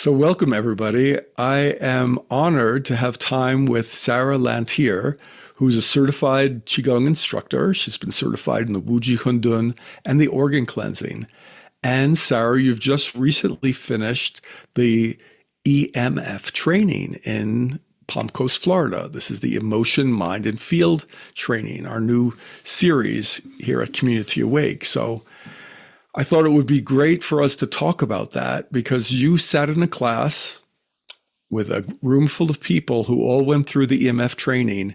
So, welcome everybody. I am honored to have time with Sarah Lantier, who's a certified Qigong instructor. She's been certified in the Wuji Hundun and the organ cleansing. And Sarah, you've just recently finished the EMF training in Palm Coast, Florida. This is the Emotion, Mind, and Field training, our new series here at Community Awake. So, I thought it would be great for us to talk about that because you sat in a class with a room full of people who all went through the EMF training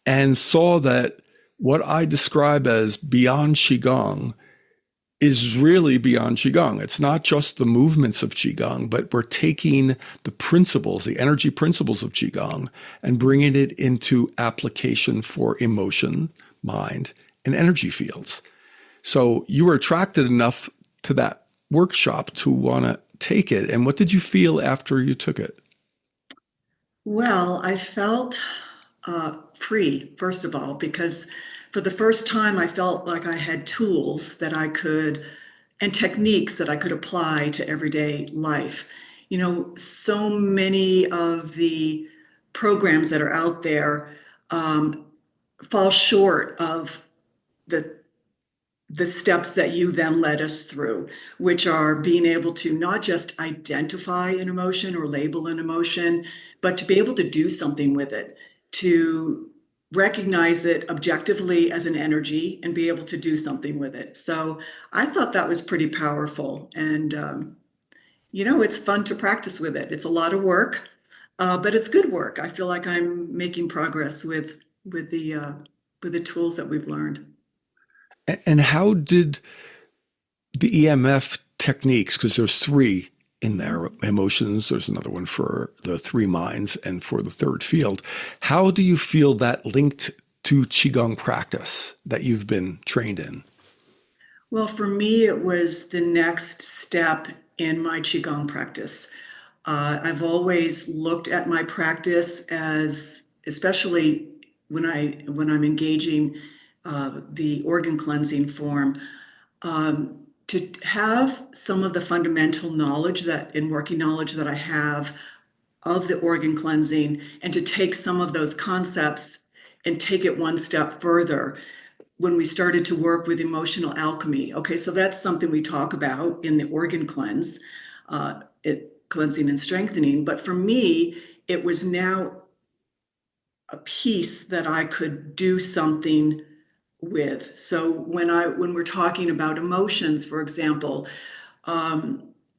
and saw that what I describe as beyond Qigong is really beyond Qigong. It's not just the movements of Qigong, but we're taking the principles, the energy principles of Qigong, and bringing it into application for emotion, mind, and energy fields. So you were attracted enough to that workshop to want to take it. And what did you feel after you took it? Well, I felt free, first of all, because for the first time, I felt like I had tools that I could and techniques that I could apply to everyday life. You know, so many of the programs that are out there fall short of the the steps that you then led us through, which are being able to not just identify an emotion or label an emotion, but to be able to do something with it, to recognize it objectively as an energy and be able to do something with it. So I thought that was pretty powerful. And, it's fun to practice with it. It's a lot of work, but it's good work. I feel like I'm making progress with the tools that we've learned. And how did the EMF techniques, because there's three in there, emotions, there's another one for the three minds and for the third field. How do you feel that linked to Qigong practice that you've been trained in? Well, for me, it was the next step in my Qigong practice. I've always looked at my practice as, especially when I'm engaging the organ cleansing form, to have some of the fundamental knowledge that in working knowledge that I have of the organ cleansing, and to take some of those concepts and take it one step further when we started to work with emotional alchemy. Okay, so that's something we talk about in the organ cleanse, cleansing and strengthening. But for me, it was now a piece that I could do something with. So when we're talking about emotions, for example,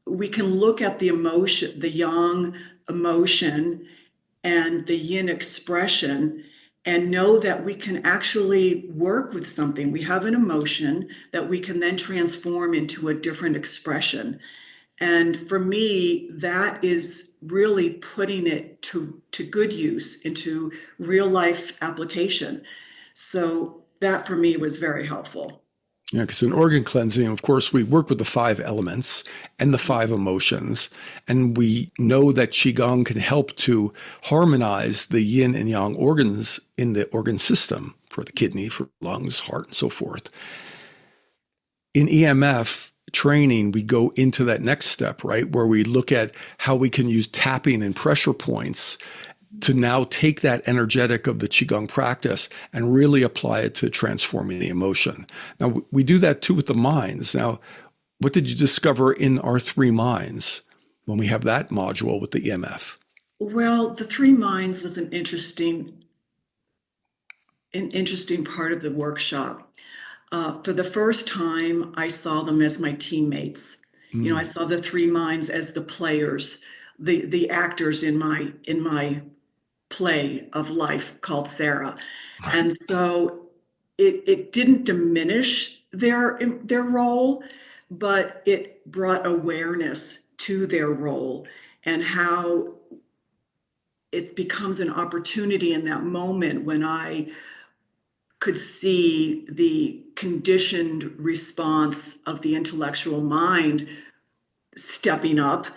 we can look at the emotion, the yang emotion and the yin expression, and know that we can actually work with something. We have an emotion that we can then transform into a different expression. And for me, that is really putting it to good use, into real life application. So that for me was very helpful. Yeah, because in organ cleansing, of course, we work with the five elements and the five emotions. And we know that Qigong can help to harmonize the yin and yang organs in the organ system for the kidney, for lungs, heart, and so forth. In EMF training, we go into that next step, right? Where we look at how we can use tapping and pressure points to now take that energetic of the Qigong practice and really apply it to transforming the emotion. Now, we do that too with the minds. Now, what did you discover in our three minds when we have that module with the EMF? Well, the three minds was an interesting part of the workshop. For the first time, I saw them as my teammates. I Mm. saw the three minds as the players, the actors in my play of life called Sarah. And so it didn't diminish their role, but it brought awareness to their role, and how it becomes an opportunity in that moment when I could see the conditioned response of the intellectual mind stepping up.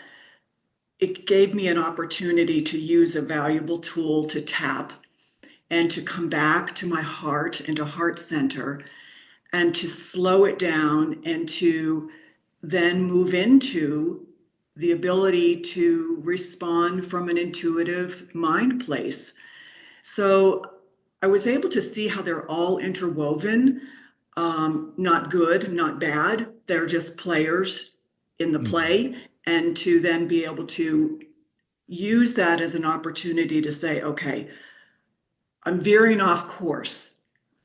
It gave me an opportunity to use a valuable tool to tap and to come back to my heart and to heart center, and to slow it down, and to then move into the ability to respond from an intuitive mind place. So I was able to see how they're all interwoven, not good, not bad. They're just players in the Mhm. play, and to then be able to use that as an opportunity to say, okay, I'm veering off course.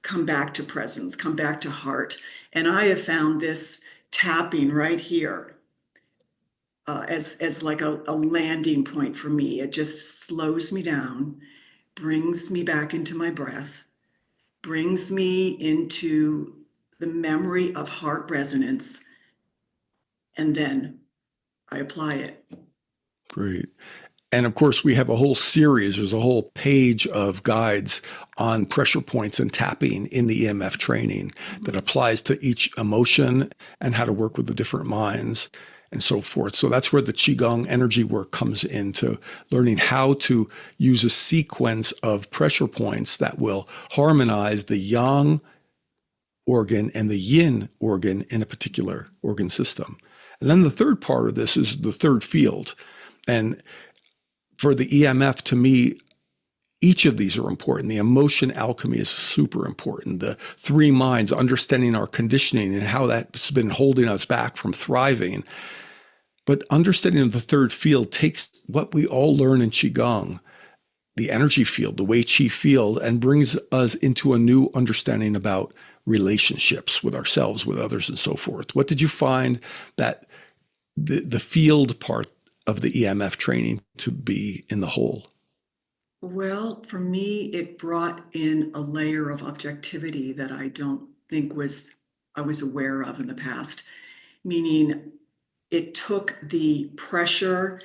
Come back to presence, come back to heart. And I have found this tapping right here as like a landing point for me. It just slows me down, brings me back into my breath, brings me into the memory of heart resonance, and then I apply it. Great. And of course, we have a whole series, there's a whole page of guides on pressure points and tapping in the EMF training that Mhm. applies to each emotion and how to work with the different minds and so forth. So that's where the Qigong energy work comes into learning how to use a sequence of pressure points that will harmonize the yang organ and the yin organ in a particular organ system. And then the third part of this is the third field. And for the EMF, to me, each of these are important. The emotion alchemy is super important. The three minds, understanding our conditioning and how that's been holding us back from thriving. But understanding the third field takes what we all learn in Qigong, the energy field, the Wei Qi field, and brings us into a new understanding about relationships with ourselves, with others, and so forth. What did you find that the field part of the EMF training to be in the whole? Well, for me, it brought in a layer of objectivity that I don't think I was aware of in the past, meaning it took the pressure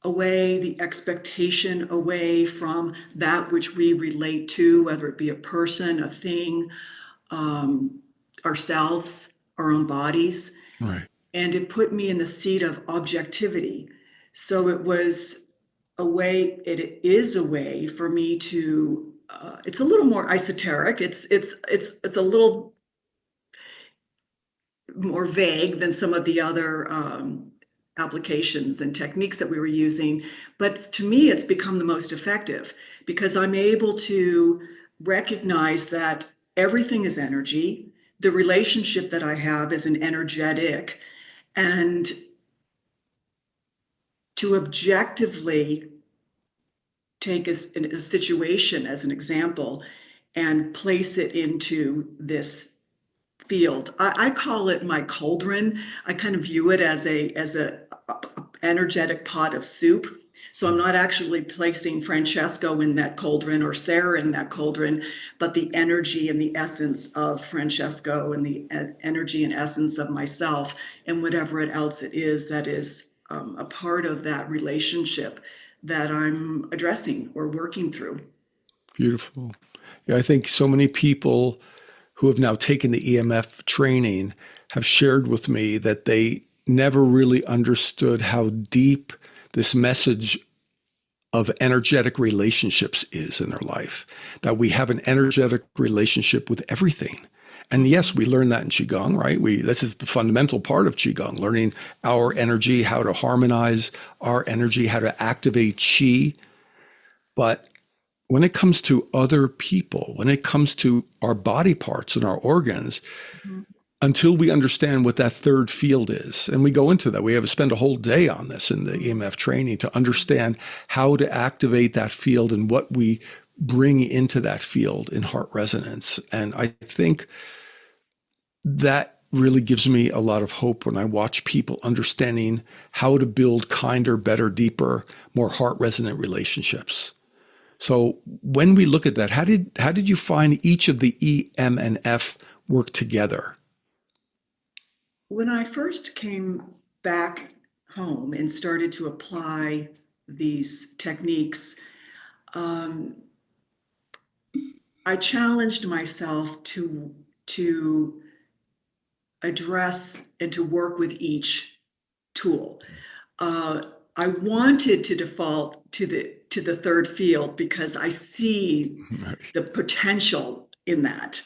away, the expectation away from that which we relate to, whether it be a person, a thing, um, ourselves, our own bodies. Right. And it put me in the seat of objectivity. So it was a way, it is a way for me to, it's a little more esoteric. It's a little more vague than some of the other applications and techniques that we were using. But to me, it's become the most effective because I'm able to recognize that everything is energy. The relationship that I have is an energetic, and to objectively take a situation as an example and place it into this field. I call it my cauldron. I kind of view it as a energetic pot of soup. So I'm not actually placing Francesco in that cauldron or Sarah in that cauldron, but the energy and the essence of Francesco and the energy and essence of myself and whatever else it is that is a part of that relationship that I'm addressing or working through. Beautiful. Yeah, I think so many people who have now taken the EMF training have shared with me that they never really understood how deep this message of energetic relationships is in their life, that we have an energetic relationship with everything. And yes, we learn that in Qigong, right? This is the fundamental part of Qigong, learning our energy, how to harmonize our energy, how to activate Qi. But when it comes to other people, when it comes to our body parts and our organs, Mhm. until we understand what that third field is, and we go into that, we have to spend a whole day on this in the EMF training to understand how to activate that field and what we bring into that field in heart resonance. And I think that really gives me a lot of hope when I watch people understanding how to build kinder, better, deeper, more heart resonant relationships. So when we look at that, how did you find each of the E, M, and F work together? When I first came back home and started to apply these techniques, um, I challenged myself to address and to work with each tool. Uh, I wanted to default to the third field because I see Right. the potential in that.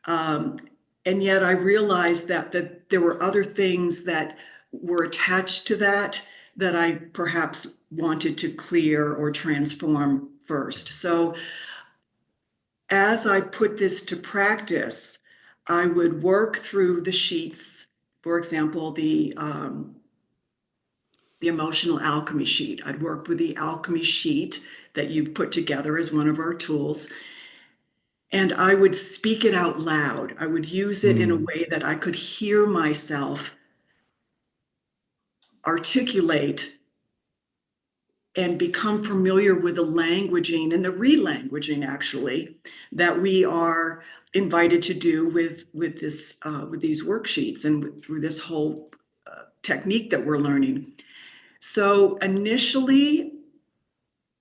Um, and yet I realized that there were other things that were attached to that that I perhaps wanted to clear or transform first. So as I put this to practice, I would work through the sheets. For example, the emotional alchemy sheet. I'd work with the alchemy sheet that you've put together as one of our tools. And I would speak it out loud. I would use it in a way that I could hear myself articulate and become familiar with the languaging and the re-languaging, actually, that we are invited to do with these worksheets and through this whole technique that we're learning. So initially,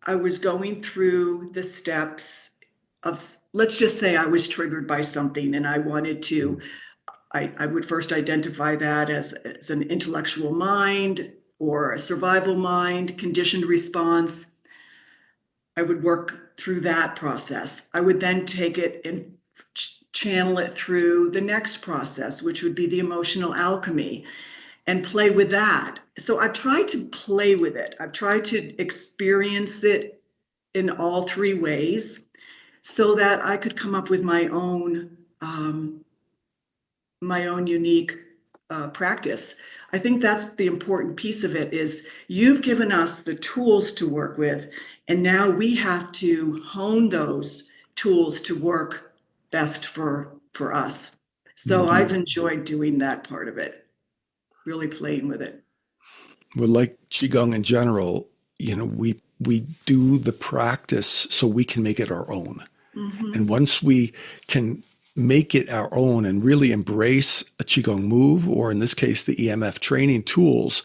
I was going through the steps of, let's just say I was triggered by something and I wanted to, I would first identify that as an intellectual mind or a survival mind, conditioned response. I would work through that process. I would then take it and channel it through the next process, which would be the emotional alchemy, and play with that. So I've tried to play with it. I've tried to experience it in all three ways so that I could come up with my own unique practice. I think that's the important piece of it is you've given us the tools to work with, and now we have to hone those tools to work best for us. So I've enjoyed doing that part of it, really playing with it. Well, like Qigong in general, we do the practice so we can make it our own. And once we can make it our own and really embrace a Qigong move, or in this case, the EMF training tools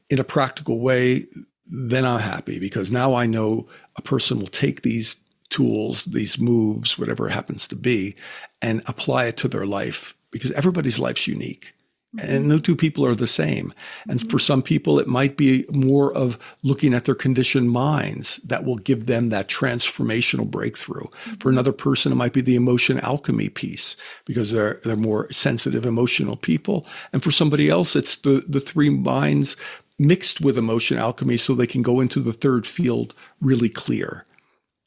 in a practical way, then I'm happy because now I know a person will take these tools, these moves, whatever it happens to be, and apply it to their life because everybody's life's unique. And no two people are the same. And for some people, it might be more of looking at their conditioned minds that will give them that transformational breakthrough. For another person, it might be the emotion alchemy piece because they're more sensitive, emotional people. And for somebody else, it's the three minds mixed with emotion alchemy so they can go into the third field really clear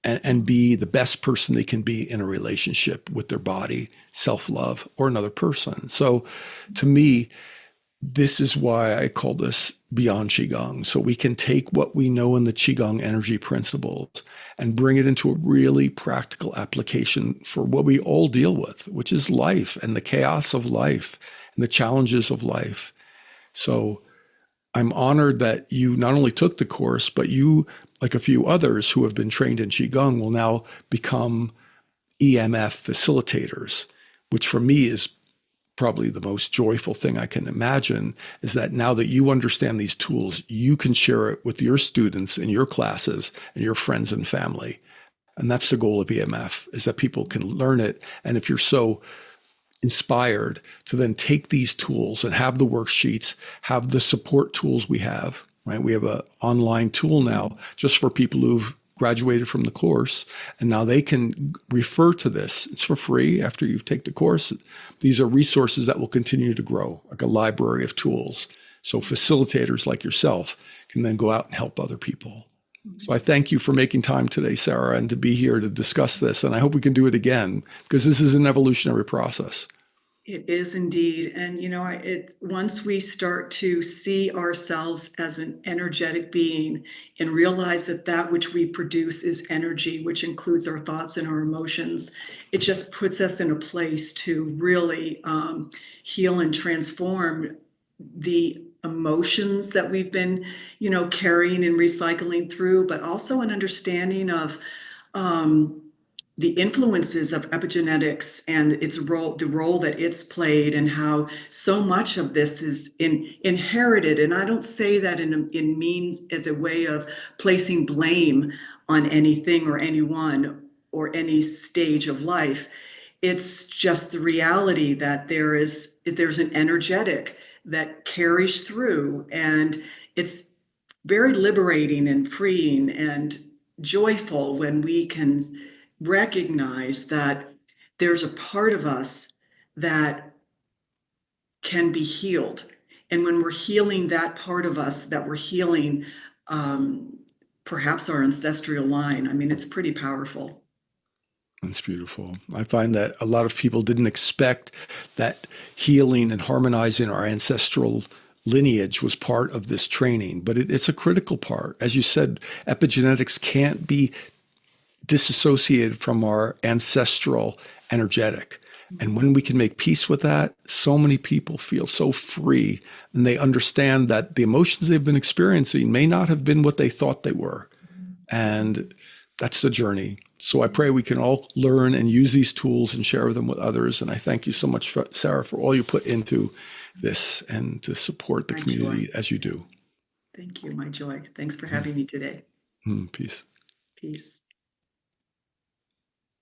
and be the best person they can be in a relationship with their body, self-love, or another person. So to me, this is why I call this Beyond Qigong. So we can take what we know in the Qigong energy principles and bring it into a really practical application for what we all deal with, which is life and the chaos of life and the challenges of life. So I'm honored that you not only took the course, but you, like a few others who have been trained in Qigong, will now become EMF facilitators, which for me is probably the most joyful thing I can imagine, is that now that you understand these tools, you can share it with your students in your classes and your friends and family. And that's the goal of EMF, is that people can learn it. And if you're so inspired to then take these tools and have the worksheets, have the support tools we have, right? We have an online tool now just for people who've graduated from the course, and now they can refer to this. It's for free after you take the course. These are resources that will continue to grow, like a library of tools. So facilitators like yourself can then go out and help other people. So I thank you for making time today, Sarah, and to be here to discuss this. And I hope we can do it again because this is an evolutionary process. It is indeed. And, once we start to see ourselves as an energetic being and realize that that which we produce is energy, which includes our thoughts and our emotions, it just puts us in a place to really heal and transform the emotions that we've been, carrying and recycling through, but also an understanding of the influences of epigenetics and its role, the role that it's played, and how so much of this is inherited. And I don't say that in means as a way of placing blame on anything or anyone or any stage of life. It's just the reality that there's an energetic that carries through, and it's very liberating and freeing and joyful when we can recognize that there's a part of us that can be healed. And when we're healing that part of us that we're healing, perhaps our ancestral line, I mean, it's pretty powerful. That's beautiful. I find that a lot of people didn't expect that healing and harmonizing our ancestral lineage was part of this training, but it's a critical part. As you said, epigenetics can't be disassociated from our ancestral energetic. And when we can make peace with that, so many people feel so free and they understand that the emotions they've been experiencing may not have been what they thought they were. And that's the journey. So I pray we can all learn and use these tools and share them with others. And I thank you so much, Sarah, for all you put into this and to support the My community joy. as you do. Thank you, my joy. Thanks for having me today. Peace. Peace.